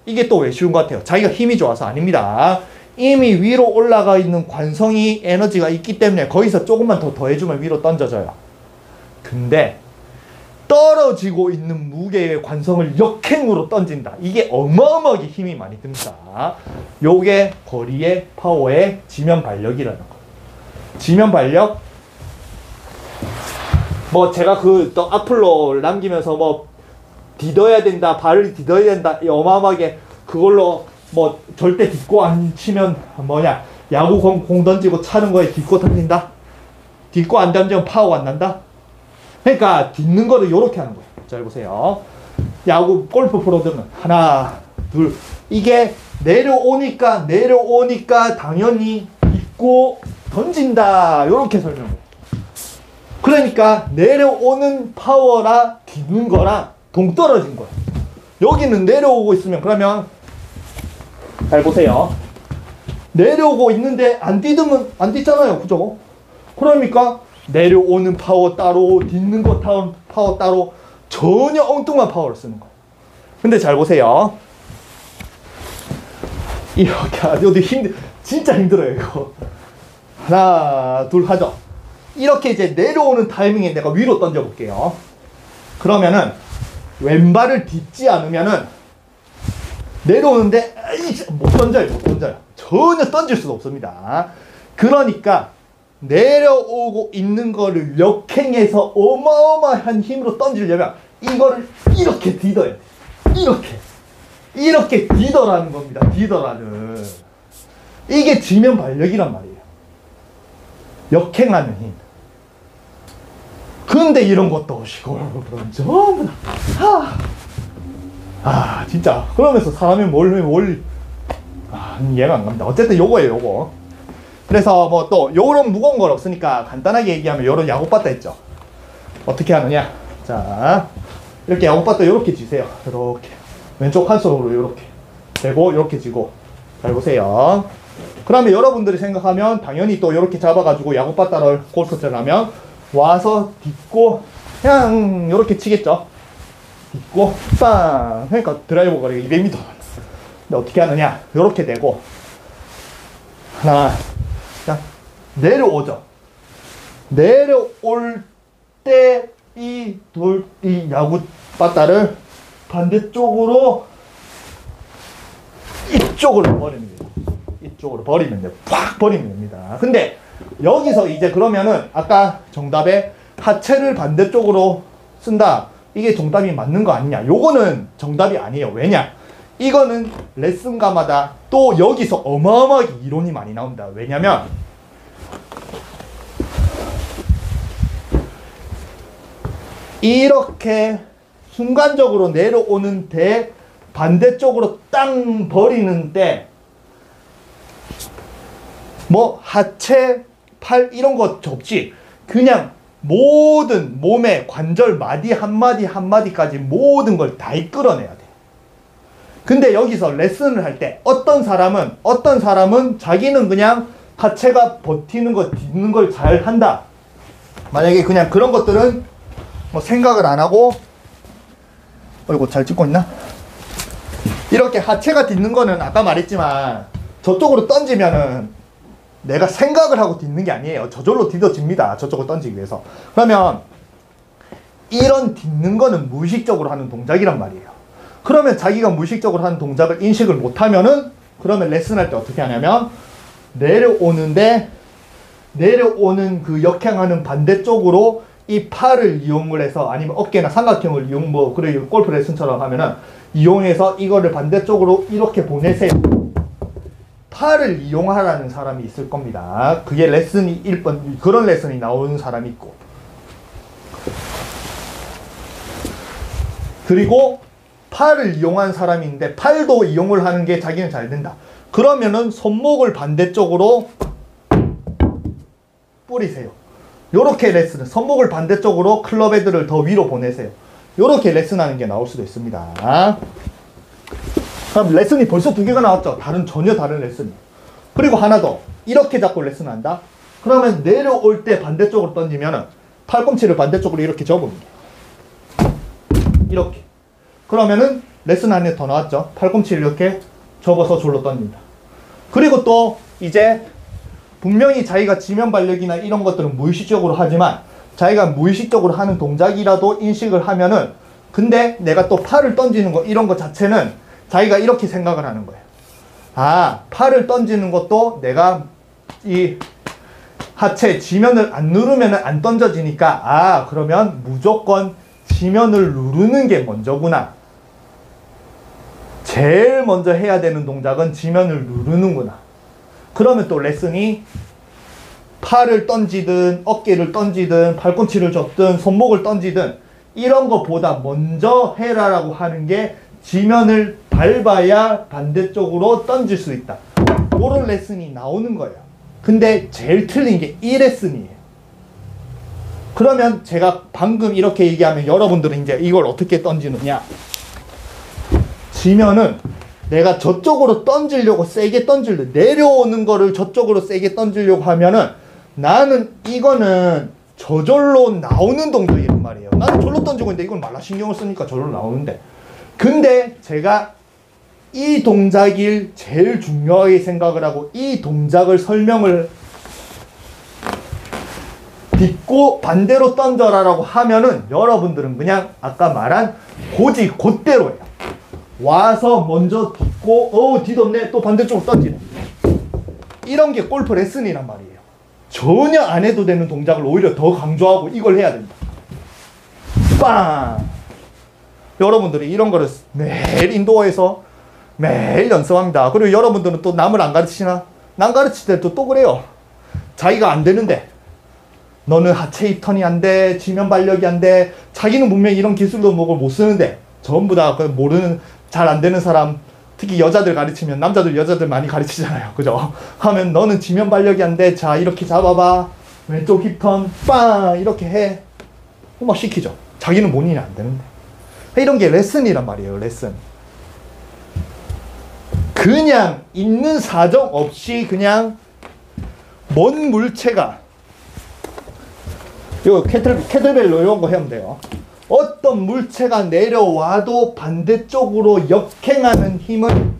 이게 또 왜 쉬운 것 같아요? 자기가 힘이 좋아서 아닙니다. 이미 위로 올라가 있는 관성이 에너지가 있기 때문에 거기서 조금만 더 더해주면 위로 던져져요. 근데 떨어지고 있는 무게의 관성을 역행으로 던진다. 이게 어마어마하게 힘이 많이 듭니다. 요게 거리의 파워의 지면 발력이라는 거. 지면 발력, 뭐 제가 그 또 악플로 남기면서 뭐 디뎌야 된다, 발을 디뎌야 된다, 어마어마하게 그걸로 뭐 절대 딛고 안 치면 뭐냐, 야구 공 던지고 차는 거에 딛고 던진다, 딛고 안 던지면 파워가 안 난다. 그러니까 딛는 거를 요렇게 하는 거예요. 잘 보세요. 야구 골프 프로들은 하나 둘, 이게 내려오니까 당연히 딛고 던진다, 요렇게 설명해요. 그러니까 내려오는 파워라 딛는 거랑 동떨어진 거예요. 여기는 내려오고 있으면, 그러면 잘 보세요. 내려오고 있는데 안 딛으면 안 딛잖아요. 그죠? 그러니까 내려오는 파워 따로, 딛는 거 파워 따로, 전혀 엉뚱한 파워를 쓰는 거예요. 근데 잘 보세요. 이렇게 어디 진짜 힘들어요 이거. 하나 둘 하죠. 이렇게 이제 내려오는 타이밍에 내가 위로 던져 볼게요. 그러면은 왼발을 딛지 않으면은 내려오는데 못 던져요. 전혀 던질 수가 없습니다. 그러니까 내려오고 있는 거를 역행해서 어마어마한 힘으로 던지려면 이거를 이렇게 딛어야 돼. 이렇게 딛어라는 겁니다. 딛어라는. 이게 지면 발력이란 말이에요. 역행하는 힘. 근데 이런 것도 시골은 전부 다 진짜 그러면서 사람이 뭘 이해가 안 갑니다. 어쨌든 요거예요, 요거. 그래서 뭐 또 요런 무거운 건 없으니까 간단하게 얘기하면 요런 야구바타 있죠. 어떻게 하느냐. 자, 이렇게 야구바타 요렇게 쥐세요. 요렇게. 왼쪽 한 손으로 요렇게. 대고 요렇게 쥐고. 잘 보세요. 그러면 여러분들이 생각하면 당연히 또 요렇게 잡아가지고 야구바타를 골프를 하면 와서 딛고 그냥 요렇게 치겠죠. 딛고 빵. 그러니까 드라이버 거리가 200m. 근데 어떻게 하느냐. 요렇게 대고 하나. 자, 내려오죠. 내려올 때 이 야구 바타를 반대쪽으로 이쪽으로 버리면 돼요. 이쪽으로 버리면 돼요. 팍 버리면 됩니다. 근데 여기서 이제 그러면은 아까 정답에 하체를 반대쪽으로 쓴다. 이게 정답이 맞는 거 아니냐. 요거는 정답이 아니에요. 왜냐? 이거는 레슨가마다 또 여기서 어마어마하게 이론이 많이 나옵니다. 왜냐면 이렇게 순간적으로 내려오는데 반대쪽으로 땅 버리는데 뭐 하체, 팔 이런 거 접지. 그냥 모든 몸의 관절 마디 한마디 한마디까지 모든 걸 다 이끌어내야 돼. 근데 여기서 레슨을 할 때 어떤 사람은 자기는 그냥 하체가 버티는 거, 딛는 걸 잘 한다. 만약에 그냥 그런 것들은 뭐 생각을 안 하고, 이거 잘 찍고 있나? 이렇게 하체가 딛는 거는 아까 말했지만 저쪽으로 던지면은 내가 생각을 하고 딛는 게 아니에요. 저절로 딛어집니다. 저쪽으로 던지기 위해서. 그러면 이런 딛는 거는 무의식적으로 하는 동작이란 말이에요. 그러면 자기가 무의식적으로 하는 동작을 인식을 못하면은 그러면 레슨할 때 어떻게 하냐면 내려오는 그 역행하는 반대쪽으로 이 팔을 이용을 해서 아니면 어깨나 삼각형을 그래 골프 레슨처럼 하면은 이용해서 이거를 반대쪽으로 이렇게 보내세요. 팔을 이용하라는 사람이 있을 겁니다. 그게 레슨이 1번 그런 레슨이 나오는 사람이 있고, 그리고 팔을 이용한 사람인데 팔도 이용을 하는 게 자기는 잘 된다. 그러면은 손목을 반대쪽으로 뿌리세요. 요렇게 레슨은 손목을 반대쪽으로 클럽 헤드를 더 위로 보내세요. 요렇게 레슨하는 게 나올 수도 있습니다. 그럼 레슨이 벌써 2개가 나왔죠. 전혀 다른 레슨이. 그리고 하나 더. 이렇게 잡고 레슨한다. 그러면 내려올 때 반대쪽으로 던지면은 팔꿈치를 반대쪽으로 이렇게 접으면 돼요. 이렇게. 그러면은 레슨 안에 더 나왔죠. 팔꿈치를 이렇게 접어서 졸로 던진다. 그리고 또 이제 분명히 자기가 지면 발력이나 이런 것들은 무의식적으로 하지만 자기가 무의식적으로 하는 동작이라도 인식을 하면은, 근데 내가 또 팔을 던지는 거 이런 거 자체는 자기가 이렇게 생각을 하는 거예요. 아, 팔을 던지는 것도 내가 이 하체 지면을 안 누르면 안 던져지니까, 아, 그러면 무조건 지면을 누르는 게 먼저구나. 제일 먼저 해야 되는 동작은 지면을 누르는구나. 그러면 또 레슨이 팔을 던지든 어깨를 던지든 팔꿈치를 접든 손목을 던지든 이런 것보다 먼저 해라라고 하는 게 지면을 밟아야 반대쪽으로 던질 수 있다. 이런 레슨이 나오는 거예요. 근데 제일 틀린 게 이 레슨이에요. 그러면 제가 방금 이렇게 얘기하면 여러분들은 이제 이걸 어떻게 던지느냐. 지면은 내가 저쪽으로 던지려고 세게 내려오는 거를 저쪽으로 세게 던지려고 하면은 나는 이거는 저절로 나오는 동작이란 말이에요. 나는 절로 던지고 있는데 이건 말라 신경을 쓰니까 저절로 나오는데, 근데 제가 이 동작을 제일 중요하게 생각을 하고 이 동작을 설명을 딛고 반대로 던져라라고 하면은 여러분들은 그냥 아까 말한 그대로예요. 와서 먼저 딛고 딛었네 또 반대쪽으로 던지네. 이런 게 골프 레슨이란 말이에요. 전혀 안 해도 되는 동작을 오히려 더 강조하고 이걸 해야 된다. 빵! 여러분들이 이런 거를 매일 인도어에서 매일 연습합니다. 그리고 여러분들은 또 남을 안 가르치나? 남 가르칠 때도 또 그래요. 자기가 안 되는데 너는 하체 입턴이 안 돼, 지면 발력이 안 돼. 자기는 분명히 이런 기술도 못 쓰는데 전부 다 모르는 잘 안 되는 사람 특히 여자들 가르치면 남자들 여자들 많이 가르치잖아요. 그죠? 하면 너는 지면 발력이 안 돼. 자 이렇게 잡아봐. 왼쪽 힙턴 빵 이렇게 해. 막 시키죠. 자기는 본인이 안 되는데. 이런 게 레슨이란 말이에요. 레슨. 그냥 있는 사정 없이 그냥 먼 물체가 요 캐틀벨로 이런 거 하면 돼요. 어떤 물체가 내려와도 반대쪽으로 역행하는 힘을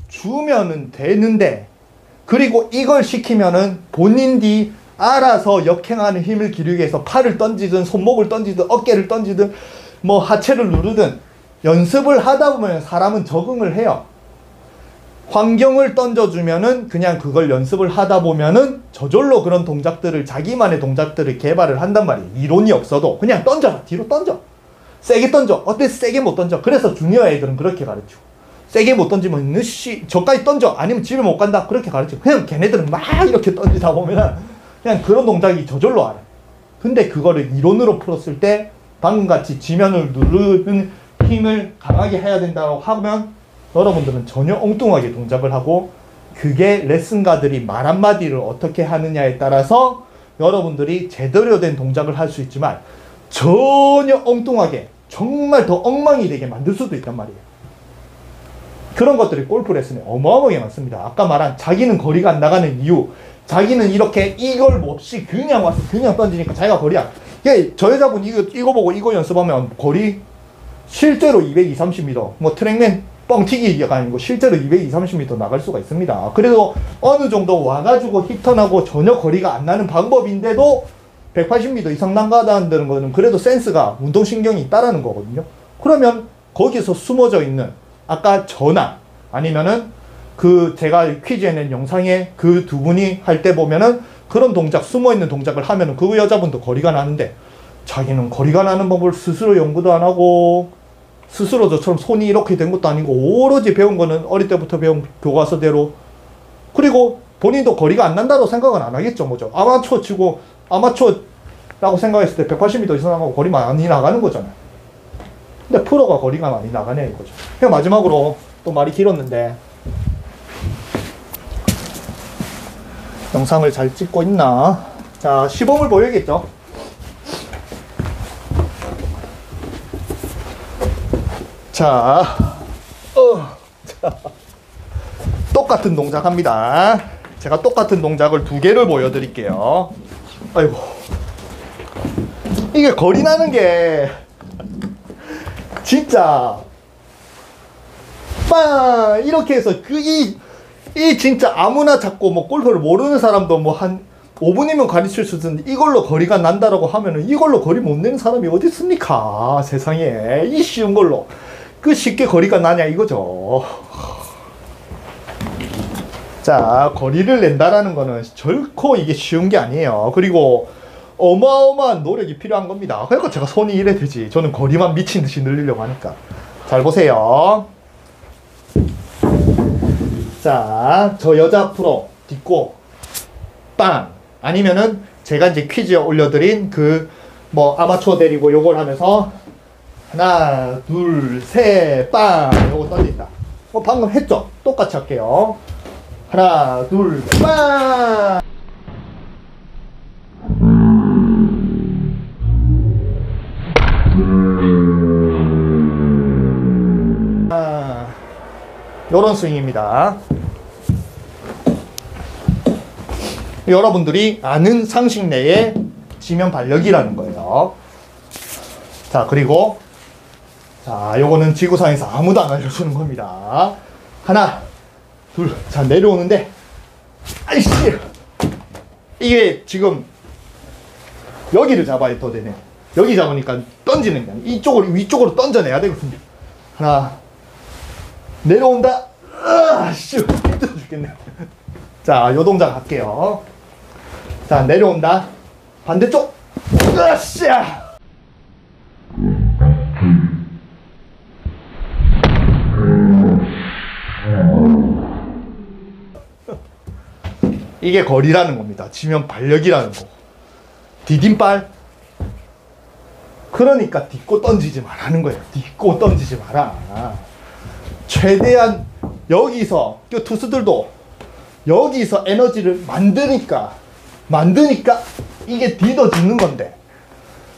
주면은 되는데, 그리고 이걸 시키면은 본인이 알아서 역행하는 힘을 기르기 위해서 팔을 던지든 손목을 던지든 어깨를 던지든 뭐 하체를 누르든 연습을 하다 보면 사람은 적응을 해요. 환경을 던져주면은 그냥 그걸 연습을 하다 보면은 저절로 그런 동작들을, 자기만의 동작들을 개발을 한단 말이에요. 이론이 없어도 그냥 던져라. 뒤로 던져. 세게 던져. 어때? 세게 못 던져. 그래서 주니어 애들은 그렇게 가르치고, 세게 못 던지면 느씨 저까지 던져. 아니면 집에 못 간다. 그렇게 가르치고, 그냥 걔네들은 막 이렇게 던지다 보면은 그냥 그런 동작이 저절로 알아요. 근데 그거를 이론으로 풀었을 때 방금같이 지면을 누르는 힘을 강하게 해야 된다고 하면 여러분들은 전혀 엉뚱하게 동작을 하고, 그게 레슨가들이 말 한마디를 어떻게 하느냐에 따라서 여러분들이 제대로 된 동작을 할 수 있지만 전혀 엉뚱하게 정말 더 엉망이 되게 만들 수도 있단 말이에요. 그런 것들이 골프 레슨에 어마어마하게 많습니다. 아까 말한 자기는 거리가 안 나가는 이유, 자기는 이렇게 이걸 없이 그냥 와서 그냥 던지니까 자기가 거리야. 저 여자분 이거 보고 이거 연습하면 거리 실제로 220, 30m, 뭐 트랙맨 뻥튀기가 아니고 실제로 220, 30m 나갈 수가 있습니다. 그래서 어느 정도 와가지고 힙턴하고 전혀 거리가 안 나는 방법인데도 180m 이상 나간다는 거는 그래도 센스가, 운동신경이 있다라는 거거든요. 그러면 거기서 숨어져 있는 아까 저나 아니면은 그 제가 퀴즈에 낸 영상에 그 두 분이 할 때 보면은 그런 동작, 숨어있는 동작을 하면은 그 여자분도 거리가 나는데, 자기는 거리가 나는 법을 스스로 연구도 안 하고 스스로 저처럼 손이 이렇게 된 것도 아니고 오로지 배운 거는 어릴 때부터 배운 교과서대로, 그리고 본인도 거리가 안 난다고 생각은 안 하겠죠. 뭐죠? 아마추어 치고 아마추어라고 생각했을 때 180m 이상 나가고 거리 많이 나가는 거잖아요. 근데 프로가 거리가 많이 나가네 이거죠. 그냥 마지막으로 또 말이 길었는데, 영상을 잘 찍고 있나? 자, 시범을 보여야겠죠. 자, 똑같은 동작 합니다. 제가 똑같은 동작을 두 개를 보여드릴게요. 아이고, 이게 거리 나는 게 진짜 빵 이렇게 해서 이 진짜 아무나 잡고 뭐 골프를 모르는 사람도 뭐 한 5분이면 가르칠 수 있는데 이걸로 거리가 난다라고 하면은 이걸로 거리 못 내는 사람이 어디 있습니까? 세상에. 이 쉬운 걸로 그 쉽게 거리가 나냐 이거죠. 자, 거리를 낸다라는 거는 결코 이게 쉬운 게 아니에요. 그리고 어마어마한 노력이 필요한 겁니다. 그러니까 제가 손이 이래 되지. 저는 거리만 미친 듯이 늘리려고 하니까. 잘 보세요. 자, 저 여자 프로 딛고 빵, 아니면은 제가 이제 퀴즈에 올려드린 그 뭐 아마추어 데리고 요걸 하면서 하나 둘 셋 빵 요거 던진다. 방금 했죠? 똑같이 할게요. 하나 둘 빵. 요런 스윙입니다. 여러분들이 아는 상식 내에 지면 발력이라는 거예요. 자, 그리고 자, 요거는 지구상에서 아무도 안 알려주는 겁니다. 하나 둘. 자, 내려오는데 아이씨, 이게 지금 여기를 잡아야 더 되네. 여기 잡으니까 던지는 게 아니야. 이쪽으로 위쪽으로 던져내야 되거든요. 하나, 내려온다. 씨, 힘들어 죽겠네. 자, 요 동작 할게요. 자, 내려온다. 반대쪽. 씨. 이게 거리라는 겁니다. 지면 발력이라는 거. 디딤발. 그러니까 딛고 던지지 말라는 거예요. 딛고 던지지 마라. 최대한 여기서 그 투수들도 여기서 에너지를 만드니까 이게 뒤덮는 건데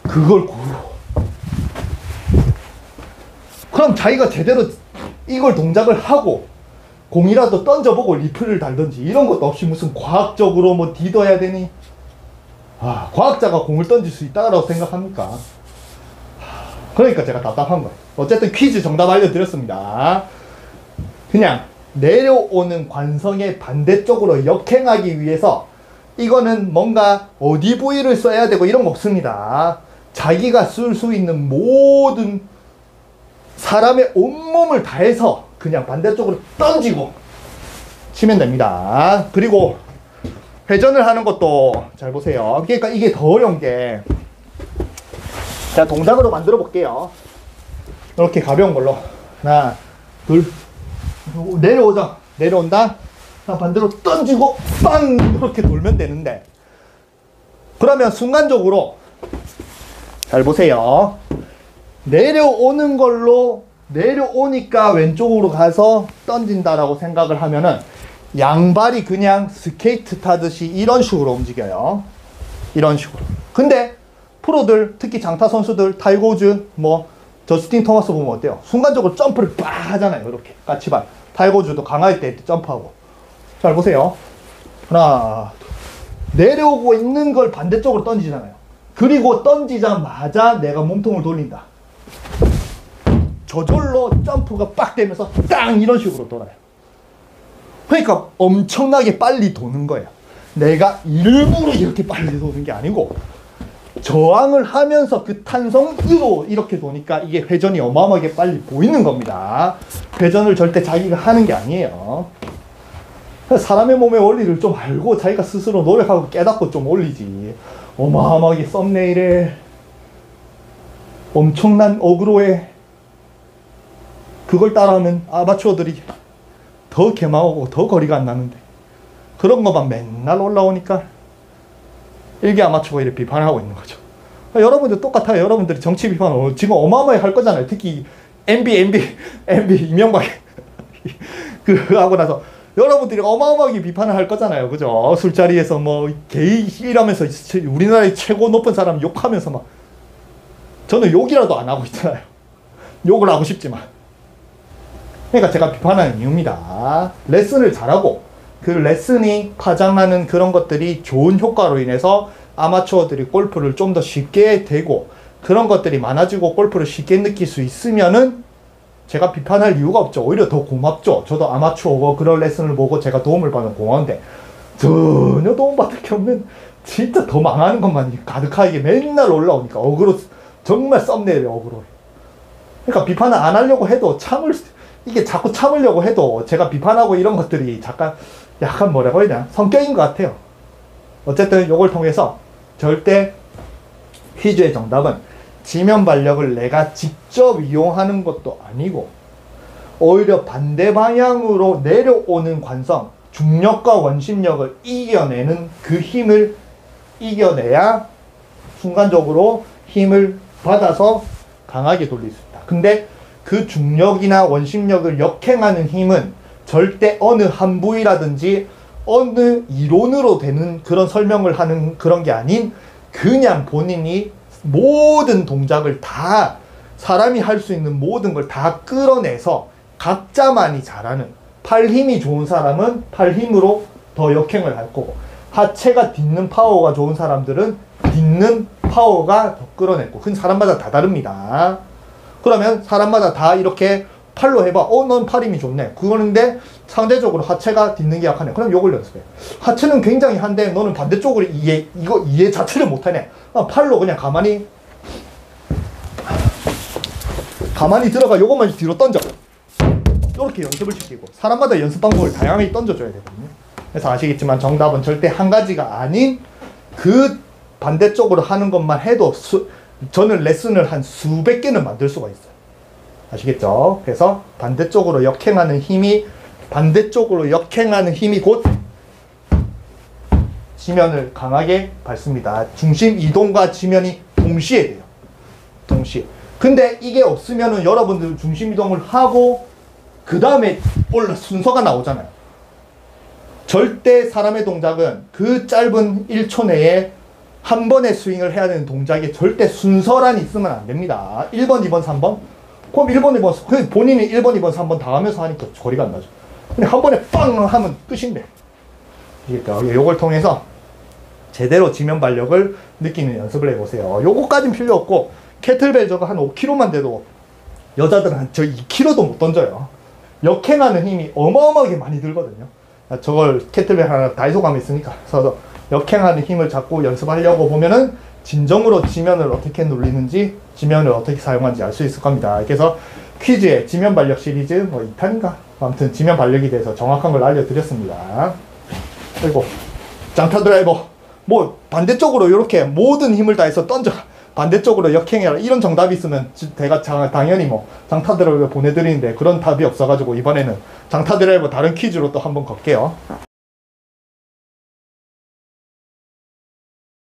그걸 고르고 그럼 자기가 제대로 이걸 동작을 하고 공이라도 던져보고 리플을 달든지 이런 것도 없이 무슨 과학적으로 뭐 뒤둬야 되니? 아, 과학자가 공을 던질 수 있다고 생각합니까? 그러니까 제가 답답한 거예요. 어쨌든 퀴즈 정답 알려드렸습니다. 그냥 내려오는 관성의 반대쪽으로 역행하기 위해서 이거는 뭔가 어디 부위를 써야 되고 이런 거 없습니다. 자기가 쓸 수 있는 모든 사람의 온몸을 다해서 그냥 반대쪽으로 던지고 치면 됩니다. 그리고 회전을 하는 것도 잘 보세요. 그러니까 이게 더 어려운 게 제가 동작으로 만들어 볼게요. 이렇게 가벼운 걸로 하나 둘 내려오죠. 내려온다. 반대로 던지고 빵 이렇게 돌면 되는데 그러면 순간적으로 잘 보세요. 내려오는 걸로 내려오니까 왼쪽으로 가서 던진다라고 생각을 하면은 양발이 그냥 스케이트 타듯이 이런 식으로 움직여요. 이런 식으로. 근데 프로들 특히 장타 선수들 타이거 우즈 뭐 저스틴 토마스 보면 어때요? 순간적으로 점프를 빡 하잖아요. 이렇게 까치발. 타이거 우즈도 강할 때 점프하고. 잘 보세요. 하나 내려오고 있는 걸 반대쪽으로 던지잖아요. 그리고 던지자마자 내가 몸통을 돌린다. 저절로 점프가 빡 되면서 땅 이런 식으로 돌아요. 그러니까 엄청나게 빨리 도는 거예요. 내가 일부러 이렇게 빨리 도는 게 아니고 저항을 하면서 그 탄성으로 이렇게 도니까 이게 회전이 어마어마하게 빨리 보이는 겁니다. 회전을 절대 자기가 하는 게 아니에요. 사람의 몸의 원리를 좀 알고 자기가 스스로 노력하고 깨닫고 좀 올리지. 어마어마하게 썸네일에 엄청난 어그로에 그걸 따라하면 아마추어들이 더 개망하고 더 거리가 안 나는데 그런 것만 맨날 올라오니까 일개 아마추어가 이렇게 비판하고 있는 거죠. 여러분들 똑같아요. 여러분들이 정치 비판 지금 어마어마하게 할 거잖아요. 특히 MB 이명박 그 하고 나서 여러분들이 어마어마하게 비판을 할 거잖아요. 그죠? 술자리에서 뭐 게이 이라면서 우리나라의 최고 높은 사람 욕하면서 막 저는 욕이라도 안 하고 있잖아요. 욕을 하고 싶지만 그러니까 제가 비판하는 이유입니다. 레슨을 잘하고 그 레슨이 파장하는 그런 것들이 좋은 효과로 인해서 아마추어들이 골프를 좀 더 쉽게 되고 그런 것들이 많아지고 골프를 쉽게 느낄 수 있으면은 제가 비판할 이유가 없죠. 오히려 더 고맙죠. 저도 아마추어고 그런 레슨을 보고 제가 도움을 받으면 고마운데 전혀 도움받을 게 없는 진짜 더 망하는 것만 가득하게 맨날 올라오니까 어그로 정말 썸네일에 어그로. 그러니까 비판을 안 하려고 해도 이게 자꾸 참으려고 해도 제가 비판하고 이런 것들이 약간 뭐라고 해야 되나 성격인 것 같아요. 어쨌든 이걸 통해서 절대 퀴즈의 정답은 지면 발력을 내가 직접 이용하는 것도 아니고 오히려 반대 방향으로 내려오는 관성, 중력과 원심력을 이겨내는 그 힘을 이겨내야 순간적으로 힘을 받아서 강하게 돌릴 수 있다. 근데 그 중력이나 원심력을 역행하는 힘은 절대 어느 한 부위라든지 어느 이론으로 되는 그런 설명을 하는 그런 게 아닌 그냥 본인이 모든 동작을 다 사람이 할 수 있는 모든 걸 다 끌어내서 각자만이 잘하는 팔 힘이 좋은 사람은 팔 힘으로 더 역행을 할 거고 하체가 딛는 파워가 좋은 사람들은 딛는 파워가 더 끌어냈고 그건 사람마다 다 다릅니다. 그러면 사람마다 다 이렇게 팔로 해봐. 넌 팔 힘이 좋네. 그거는데 상대적으로 하체가 딛는 게 약하네. 그럼 요걸 연습해. 하체는 굉장히 한데 너는 반대쪽으로 이해 자체를 못하네. 팔로 그냥 가만히 들어가. 요것만 뒤로 던져. 이렇게 연습을 시키고 사람마다 연습 방법을 다양하게 던져줘야 되거든요. 그래서 아시겠지만 정답은 절대 한 가지가 아닌 그 반대쪽으로 하는 것만 해도 저는 레슨을 한 수백 개는 만들 수가 있어요. 아시겠죠? 그래서 반대쪽으로 역행하는 힘이 곧 지면을 강하게 밟습니다. 중심 이동과 지면이 동시에 돼요. 동시에. 근데 이게 없으면은 여러분들 중심 이동을 하고 그 다음에 올라 순서가 나오잖아요. 절대 사람의 동작은 그 짧은 1초 내에 한 번의 스윙을 해야 되는 동작에 절대 순서란이 있으면 안 됩니다. 1번, 2번, 3번? 그럼 1번, 2번, 본인이 1번, 2번, 3번 다 하면서 하니까 거리가 안 나죠. 근데 한 번에 빵 하면 끝인데. 그러니까 요걸 통해서 제대로 지면 발력을 느끼는 연습을 해보세요. 요거까진 필요 없고, 캐틀벨 저거 한 5kg만 돼도 여자들은 저 2kg도 못 던져요. 역행하는 힘이 어마어마하게 많이 들거든요. 저걸 캐틀벨 하나 다이소 가면 있으니까. 그래서 역행하는 힘을 잡고 연습하려고 보면은 진정으로 지면을 어떻게 눌리는지, 지면을 어떻게 사용하는지 알 수 있을 겁니다. 그래서 퀴즈에 지면 발력 시리즈 뭐 2탄인가? 아무튼 지면 발력에 대해서 정확한 걸 알려드렸습니다. 그리고 장타 드라이버 뭐 반대쪽으로 이렇게 모든 힘을 다해서 던져 반대쪽으로 역행해라 이런 정답이 있으면 제가 당연히 뭐 장타 드라이버 보내드리는데 그런 답이 없어가지고 이번에는 장타 드라이버 다른 퀴즈로 또 한번 걸게요.